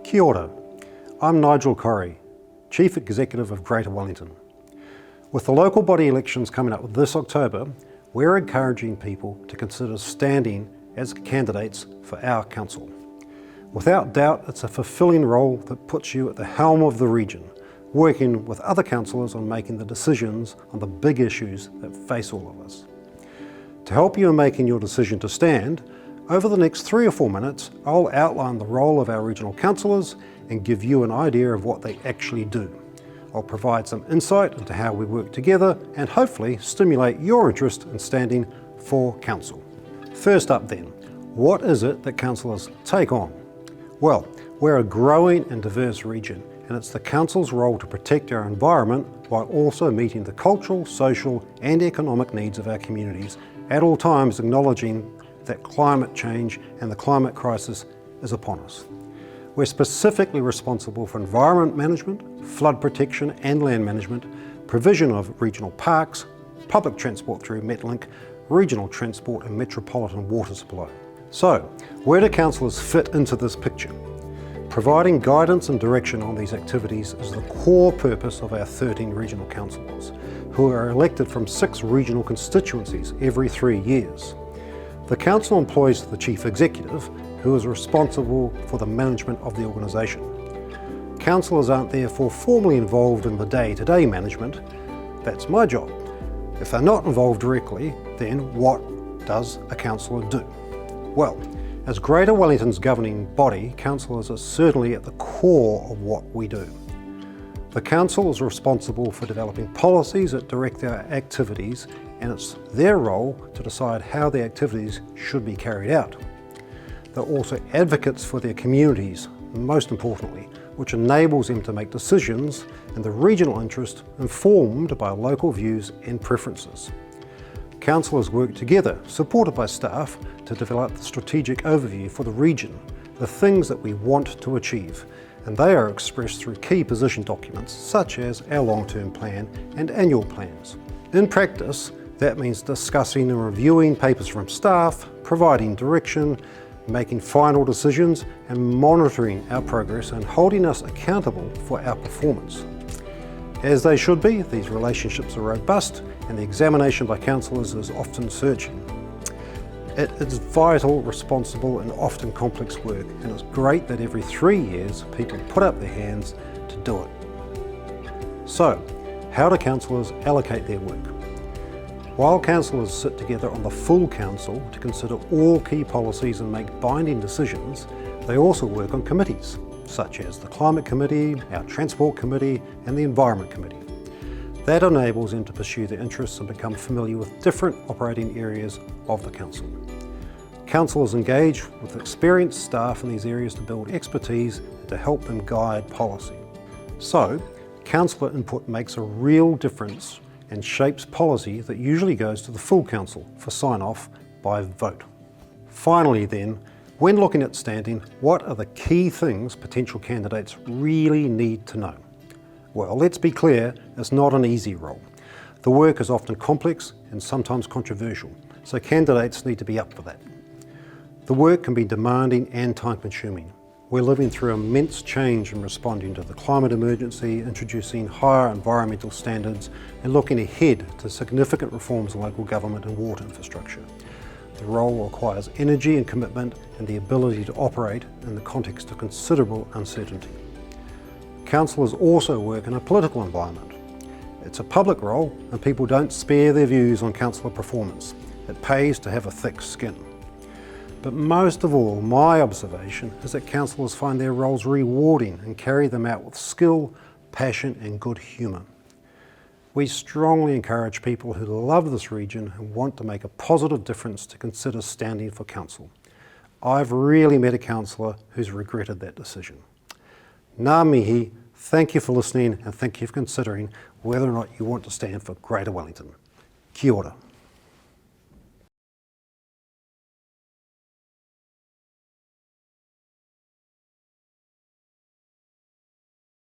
Kia ora. I'm Nigel Corry, Chief Executive of Greater Wellington. With the local body elections coming up this October, we're encouraging people to consider standing as candidates for our council. Without doubt, it's a fulfilling role that puts you at the helm of the region, working with other councillors on making the decisions on the big issues that face all of us. To help you in making your decision to stand, over the next 3 or 4 minutes, I'll outline the role of our regional councillors and give you an idea of what they actually do. I'll provide some insight into how we work together and hopefully stimulate your interest in standing for council. First up then, what is it that councillors take on? Well, we're a growing and diverse region, and it's the council's role to protect our environment while also meeting the cultural, social and economic needs of our communities, at all times acknowledging that climate change and the climate crisis is upon us. We're specifically responsible for environment management, flood protection and land management, provision of regional parks, public transport through Metlink, regional transport and metropolitan water supply. So, where do councillors fit into this picture? Providing guidance and direction on these activities is the core purpose of our 13 regional councillors, who are elected from 6 regional constituencies every 3 years. The council employs the chief executive, who is responsible for the management of the organisation. Councillors aren't therefore formally involved in the day-to-day management. That's my job. If they're not involved directly, then what does a councillor do? Well, as Greater Wellington's governing body, councillors are certainly at the core of what we do. The council is responsible for developing policies that direct our activities, and it's their role to decide how the activities should be carried out. They're also advocates for their communities, most importantly, which enables them to make decisions in the regional interest informed by local views and preferences. Councillors work together, supported by staff, to develop the strategic overview for the region, the things that we want to achieve, and they are expressed through key position documents such as our long-term plan and annual plans. In practice, that means discussing and reviewing papers from staff, providing direction, making final decisions and monitoring our progress and holding us accountable for our performance. As they should be, these relationships are robust and the examination by councillors is often searching. It is vital, responsible and often complex work, and it's great that every 3 years people put up their hands to do it. So, how do councillors allocate their work? While councillors sit together on the full council to consider all key policies and make binding decisions, they also work on committees, such as the Climate Committee, our Transport Committee and the Environment Committee. That enables them to pursue their interests and become familiar with different operating areas of the council. Councillors engage with experienced staff in these areas to build expertise and to help them guide policy. So, councillor input makes a real difference and shapes policy that usually goes to the full council for sign-off by vote. Finally then, when looking at standing, what are the key things potential candidates really need to know? Well, let's be clear, it's not an easy role. The work is often complex and sometimes controversial, so candidates need to be up for that. The work can be demanding and time-consuming. We're living through immense change in responding to the climate emergency, introducing higher environmental standards and looking ahead to significant reforms in local government and water infrastructure. The role requires energy and commitment and the ability to operate in the context of considerable uncertainty. Councillors also work in a political environment. It's a public role and people don't spare their views on councillor performance. It pays to have a thick skin. But most of all, my observation is that councillors find their roles rewarding and carry them out with skill, passion and good humour. We strongly encourage people who love this region and want to make a positive difference to consider standing for council. I've really met a councillor who's regretted that decision. Ngā mihi, thank you for listening and thank you for considering whether or not you want to stand for Greater Wellington. Kia ora.